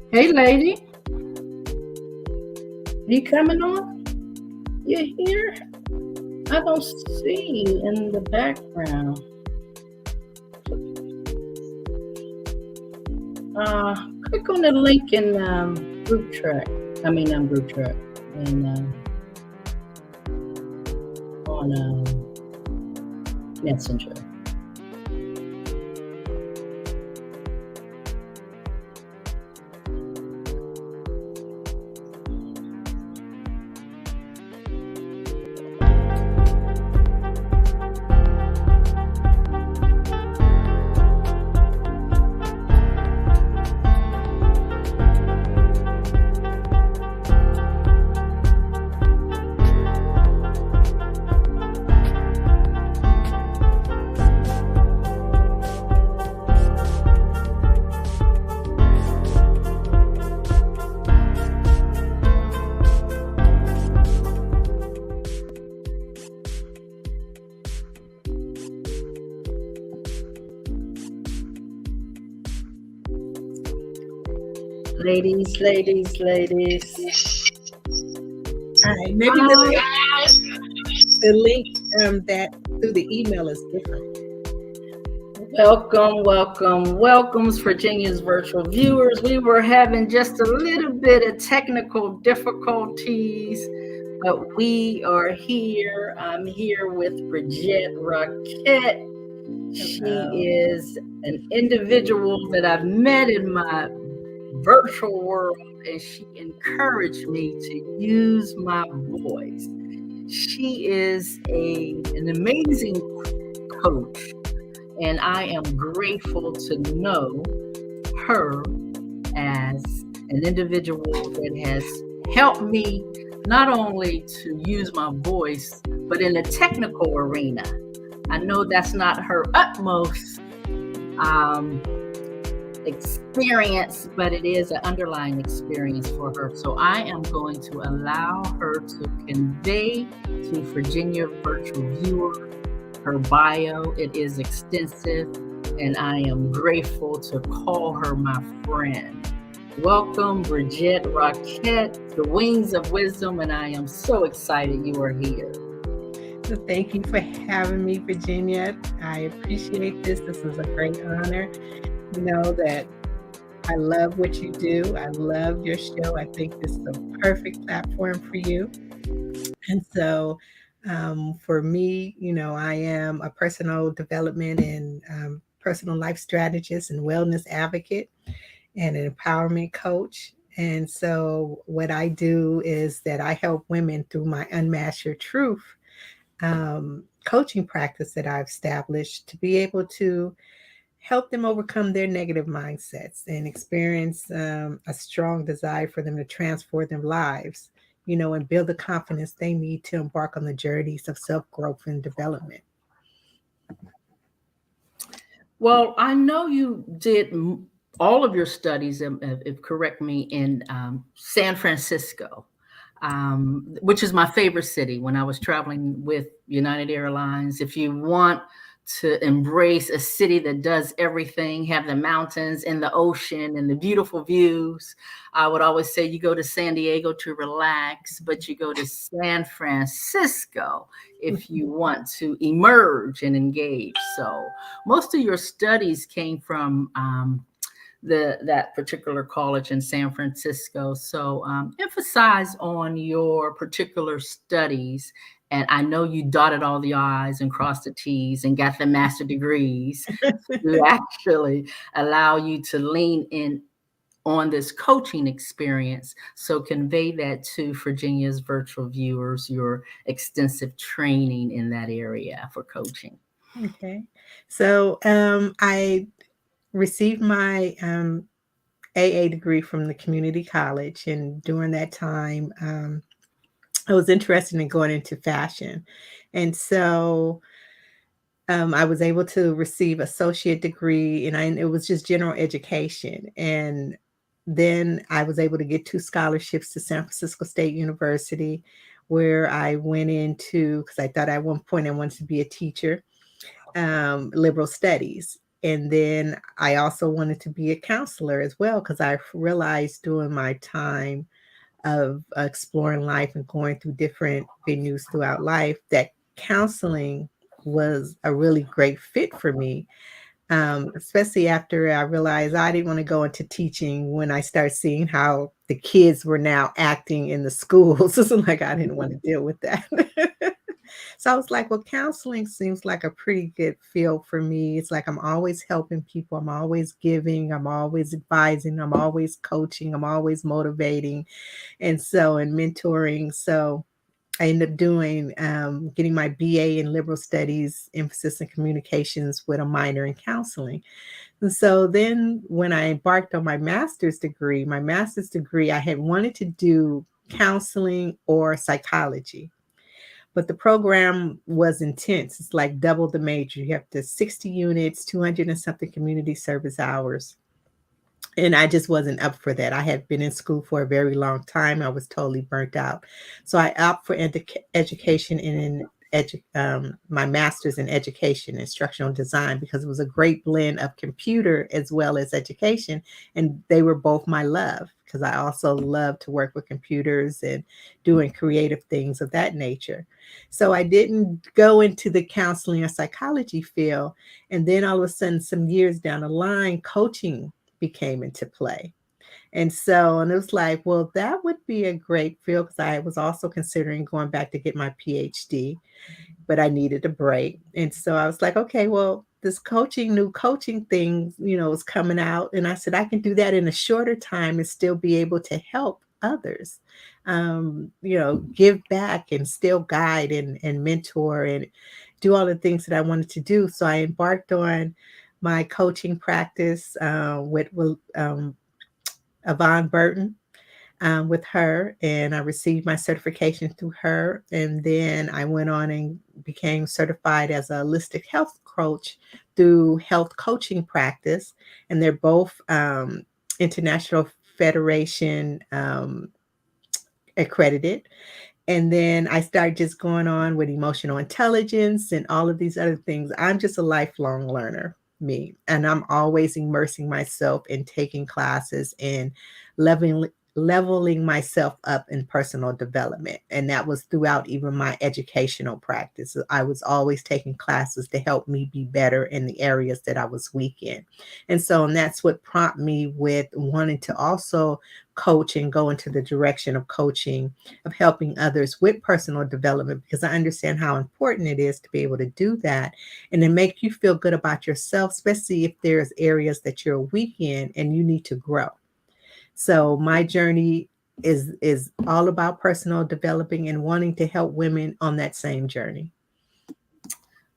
Hey, lady. You coming on? You here? I don't see you in the background. Click on the link in group track. Group track. And on Messenger. Ladies. All right, maybe the link that through the email is different. Welcomes Virginia's virtual viewers. We were having just a little bit of technical difficulties, but we are here. I'm here with Briggette Rockett. She is an individual that I've met in my virtual world, and she encouraged me to use my voice. She is an amazing coach, and I am grateful to know her as an individual that has helped me not only to use my voice, but in the technical arena. I know that's not her utmost experience, but it is an underlying experience for her. So I am going to allow her to convey to Virginia virtual viewer her bio. It is extensive, and I am grateful to call her my friend. Welcome, Briggette Rockett, the Wings of Wisdom, and I am so excited you are here. So thank you for having me, Virginia. I appreciate this. This is a great honor. You know that I love what you do. I love your show. I think this is a perfect platform for you. And so for me, I am a personal development and personal life strategist and wellness advocate and an empowerment coach. And so what I do is that I help women through my Unmask Your Truth coaching practice that I've established to be able to help them overcome their negative mindsets and experience a strong desire for them to transform their lives, and build the confidence they need to embark on the journeys of self-growth and development. Well, I know you did all of your studies, if correct me, in San Francisco, which is my favorite city when I was traveling with United Airlines. If you want to embrace a city that does everything, have the mountains and the ocean and the beautiful views, I would always say you go to San Diego to relax, but you go to San Francisco if you want to emerge and engage. So most of your studies came from that particular college in San Francisco. So emphasize on your particular studies And I know you dotted all the I's and crossed the T's and got the master degrees to actually allow you to lean in on this coaching experience. So convey that to Virginia's virtual viewers, your extensive training in that area for coaching. Okay. So I received my AA degree from the community college. And during that time, I was interested in going into fashion. And so I was able to receive associate degree, and it was just general education. And then I was able to get 2 scholarships to San Francisco State University, where I went into, because I thought at one point I wanted to be a teacher, liberal studies. And then I also wanted to be a counselor as well, because I realized during my time of exploring life and going through different venues throughout life that counseling was a really great fit for me, especially after I realized I didn't want to go into teaching when I started seeing how the kids were now acting in the schools. It's like I didn't want to deal with that. So I was like, well, counseling seems like a pretty good field for me. It's like I'm always helping people, I'm always giving, I'm always advising, I'm always coaching, I'm always motivating, and mentoring. So I ended up doing getting my BA in liberal studies, emphasis in communications with a minor in counseling. And so then when I embarked on my master's degree, I had wanted to do counseling or psychology. But the program was intense. It's like double the major. You have to 60 units, 200 and something community service hours. And I just wasn't up for that. I had been in school for a very long time. I was totally burnt out. So I opt for education in my master's in education, instructional design, because it was a great blend of computer as well as education. And they were both my love, because I also love to work with computers and doing creative things of that nature. So I didn't go into the counseling or psychology field. And then all of a sudden, some years down the line, coaching became into play. And it was like, well, that would be a great field, because I was also considering going back to get my PhD, but I needed a break. And so I was like, okay, well, this new coaching thing, is coming out. And I said, I can do that in a shorter time and still be able to help others, give back and still guide and mentor and do all the things that I wanted to do. So I embarked on my coaching practice with Yvonne Burton, with her, and I received my certification through her. And then I went on and became certified as a holistic health coach through Health Coaching Practice. And they're both International Federation accredited. And then I started just going on with emotional intelligence and all of these other things. I'm just a lifelong learner, me. And I'm always immersing myself in taking classes and leveling myself up in personal development. And that was throughout even my educational practice. I was always taking classes to help me be better in the areas that I was weak in. And that's what prompted me with wanting to also coach and go into the direction of coaching, of helping others with personal development, because I understand how important it is to be able to do that and to make you feel good about yourself, especially if there's areas that you're weak in and you need to grow. So my journey is all about personal developing and wanting to help women on that same journey.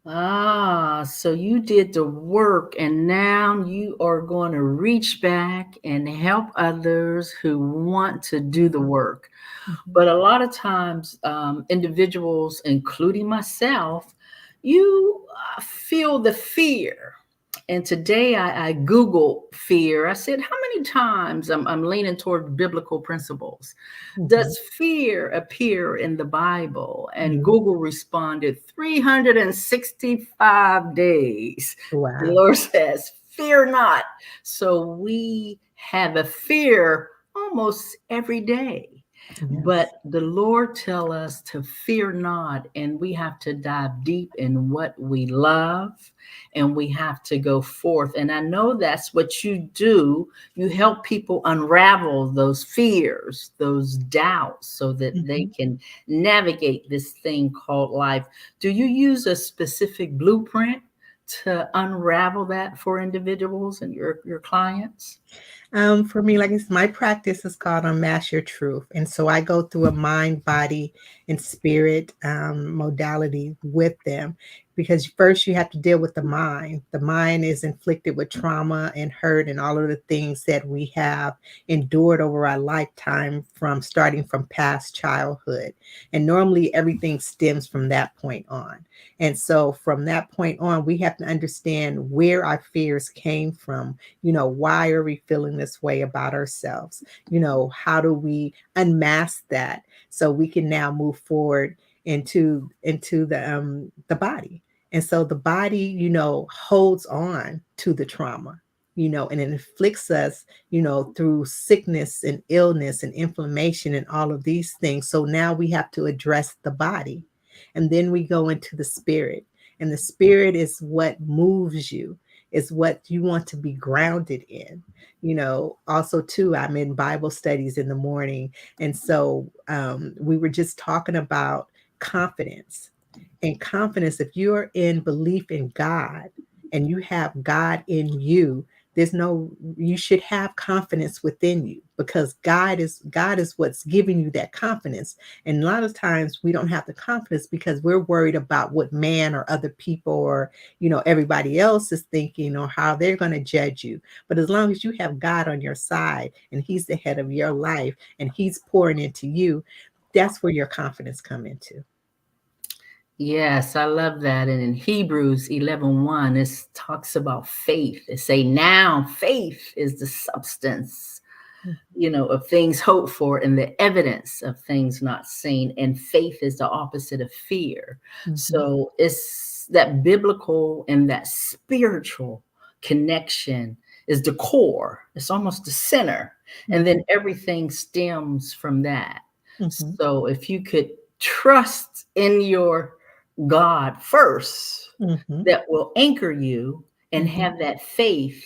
So you did the work and now you are going to reach back and help others who want to do the work. Mhm. But a lot of times, individuals, including myself, you feel the fear. And today I Googled fear. I said, how many times I'm leaning toward biblical principles? Mhm. Does fear appear in the Bible? And Mhm. Google responded 365 days. The Wow. Lord says, fear not. So we have a fear almost every day. Yes. But the Lord tell us to fear not, and we have to dive deep in what we love, and we have to go forth. And I know that's what you do. You help people unravel those fears, those doubts, so that they Mhm. can navigate this thing called life. Do you use a specific blueprint to unravel that for individuals and your clients? For me, like I said, my practice is called Unmask Your Truth. And so I go through a mind, body, and spirit modality with them because first you have to deal with the mind. The mind is inflicted with trauma and hurt and all of the things that we have endured over our lifetime from starting from past childhood. And normally everything stems from that point on. And so from that point on, we have to understand where our fears came from. Why are we feeling this way about ourselves? How do we unmask that so we can now move forward into the body? And so the body, holds on to the trauma, and it inflicts us, through sickness and illness and inflammation and all of these things. So now we have to address the body. And then we go into the spirit. And the spirit is what moves you, is what you want to be grounded in. Also too, I'm in Bible studies in the morning. And so we were just talking about confidence. And confidence, if you're in belief in God and you have God in you, you should have confidence within you because God is what's giving you that confidence. And a lot of times we don't have the confidence because we're worried about what man or other people or everybody else is thinking or how they're going to judge you. But as long as you have God on your side and he's the head of your life and he's pouring into you, that's where your confidence come into. Yes, I love that. And in Hebrews 11:1, it talks about faith. It say, now faith is the substance, of things hoped for and the evidence of things not seen. And faith is the opposite of fear. Mhm. So it's that biblical and that spiritual connection is the core. It's almost the center. And then Mhm. everything stems from that. Mhm. So if you could trust in your God first, Mhm. that will anchor you and Mhm. have that faith,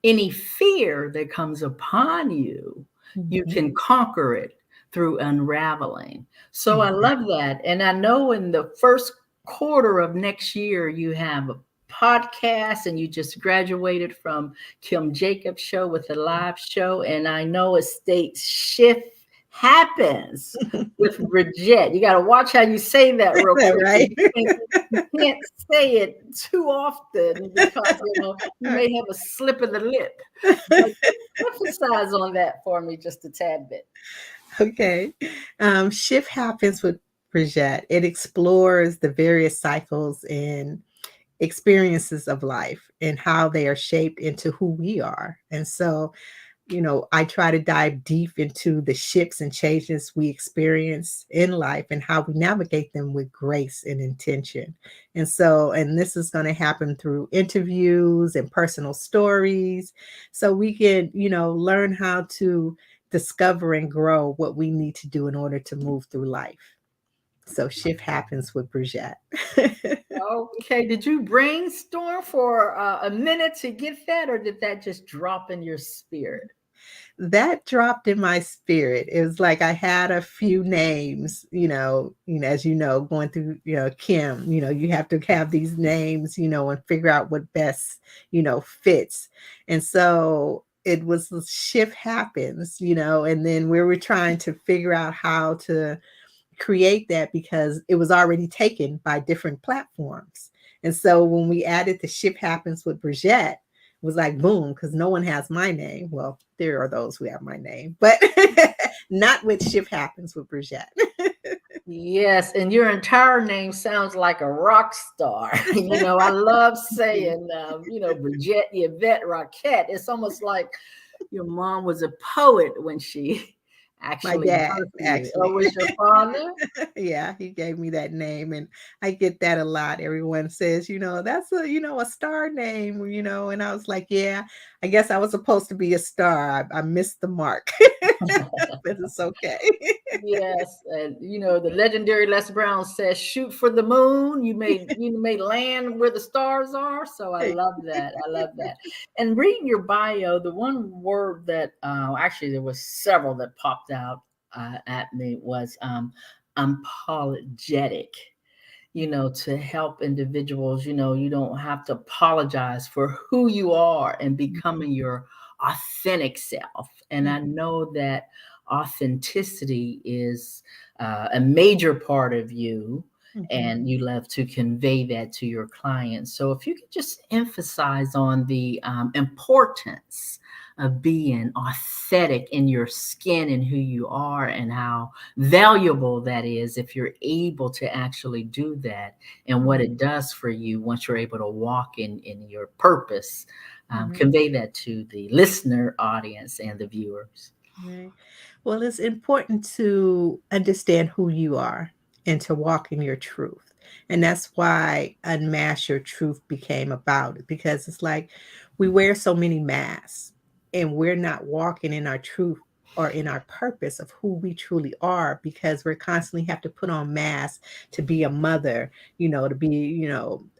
any fear that comes upon you, you Mhm. can conquer it through unraveling. So I love Exactly. that. And I know in the first quarter of next year, you have a podcast and you just graduated from Kim Jacobs' show with a live show. And I know it states shift happens with Briggette. You got to watch how you say that real That quick. right? You can't say it too often because you may have a slip of the lip. But emphasize on that for me just a tad bit. Okay. Shift happens with Brigitte. It explores the various cycles and experiences of life and how they are shaped into who we are. And so I try to dive deep into the shifts and changes we experience in life and how we navigate them with grace and intention. And this is going to happen through interviews and personal stories. So we can, learn how to discover and grow what we need to do in order to move through life. So shift happens with Brigitte. Okay, did you brainstorm for a minute to get that, or did that just drop in your spirit? That dropped in my spirit. It was like I had a few names, as going through, Kim, you have to have these names, and figure out what best, fits. And so it was the shift happens, and then we were trying to figure out how to create that because it was already taken by different platforms. And so when we added the ship happens with Brigitte, it was like boom, because no one has my name. Well, there are those who have my name, but not with ship happens with Brigitte. Yes, and your entire name sounds like a rock star. I love saying, Briggette, Yvette, Rockett. It's almost like your mom was a poet when she My actually dad, birthed you? actually. Oh, was your father? Yeah, he gave me that name, and I get that a lot. Everyone says, "That's a star name," and I was like, "Yeah, I guess I was supposed to be a star. I missed the mark." But it's okay. Yes, and the legendary Les Brown says, "Shoot for the moon. You may land where the stars are." So I love that. I love that. And reading your bio, the one word that actually there was several that popped out at me was apologetic. To help individuals, you don't have to apologize for who you are and Mhm, becoming your authentic self. And I mhm, know that authenticity is a major part of you, mhm, and you love to convey that to your clients. So if you could just emphasize on the importance of being authentic in your skin and who you are, and how valuable that is if you're able to actually do that, and what mhm, it does for you once you're able to walk in your purpose. mhm. Convey that to the listener audience and the viewers. Right. Well, it's important to understand who you are and to walk in your truth. And that's why Unmask Your Truth became about it, because it's like we wear so many masks and we're not walking in our truth or in our purpose of who we truly are, because we're constantly have to put on masks to be a mother, to be,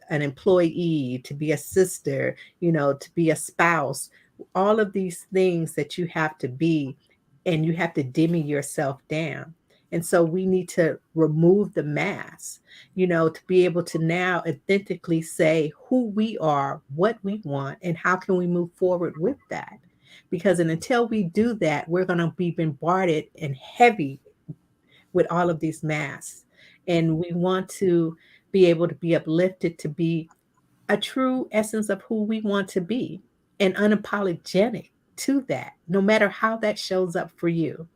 an employee, to be a sister, to be a spouse, all of these things that you have to be, and you have to dimmy yourself down. And so we need to remove the mask, to be able to now authentically say who we are, what we want, and how can we move forward with that. Because until we do that, we're going to be bombarded and heavy with all of these masks. And we want to be able to be uplifted to be a true essence of who we want to be and unapologetic to that, no matter how that shows up for you.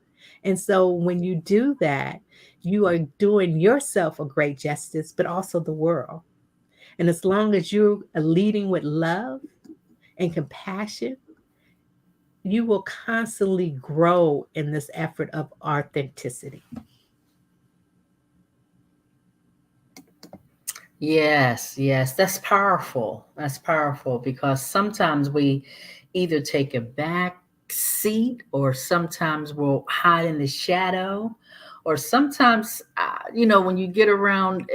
And so when you do that, you are doing yourself a great justice, but also the world. And as long as you are leading with love and compassion, you will constantly grow in this effort of authenticity. Yes, yes, that's powerful. That's powerful because sometimes we either take a back seat, or sometimes we'll hide in the shadow, or sometimes, when you get around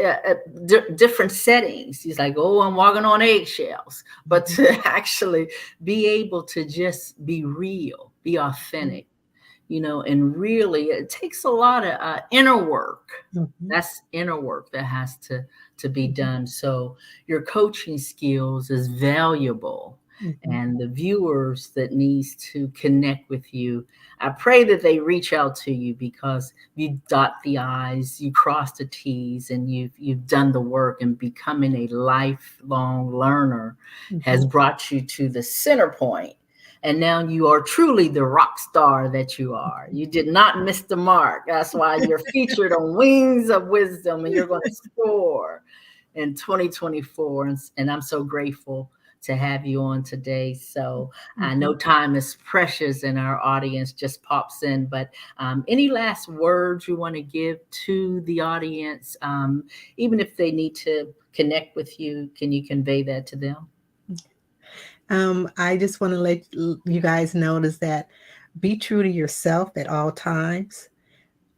different settings, it's like, oh, I'm walking on eggshells. But Mhm, to actually be able to just be real, be mhm, authentic, and really it takes a lot of inner work. mhm, That's inner work that has to be mhm, done. So your coaching skills is valuable, mhm, and the viewers that needs to connect with you, I pray that they reach out to you, because you dot the i's, you cross the t's, and you've done the work, and becoming a lifelong learner has mhm. brought you to the center point, and now you are truly the rock star that you are. You did not miss the mark. That's why you're featured on Wings of Wisdom, and you're going to soar in 2024. And I'm so grateful to have you on today. So I know Mhm. time is precious and our audience just pops in, but any last words you want to give to the audience, even if they need to connect with you, can you convey that to them? I just want to let you guys notice that be true to yourself at all times.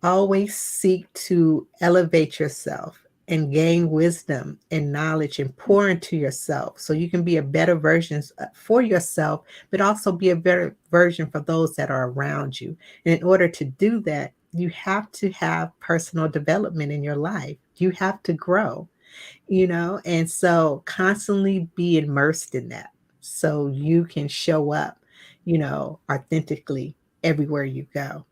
Always seek to elevate yourself and gain wisdom and knowledge and pour into yourself so you can be a better version for yourself, but also be a better version for those that are around you. And in order to do that, you have to have personal development in your life. You have to grow, and so constantly be immersed in that so you can show up, authentically everywhere you go.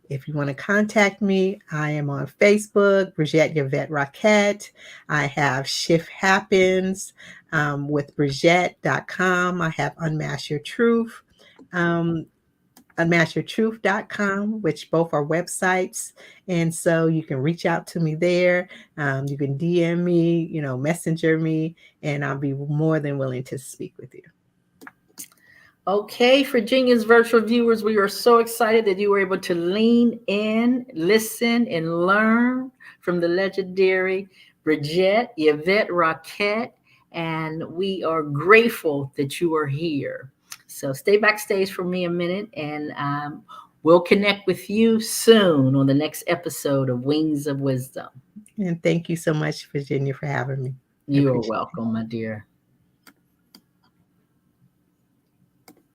If you want to contact me, I am on Facebook, Briggette Yvette Rockett. I have Shift Happens with Briggette.com. I have Unmask Your Truth. Um, unmaskyourtruth.com, which both are websites. And so you can reach out to me there. You can DM me, messenger me, and I'll be more than willing to speak with you. Okay, Virginia's virtual viewers, we are so excited that you were able to lean in, listen, and learn from the legendary Briggette, Yvette, Rockett, and we are grateful that you are here. So stay backstage for me a minute, and we'll connect with you soon on the next episode of Wings of Wisdom. And thank you so much, Virginia, for having me. I You are appreciate it. welcome, my dear.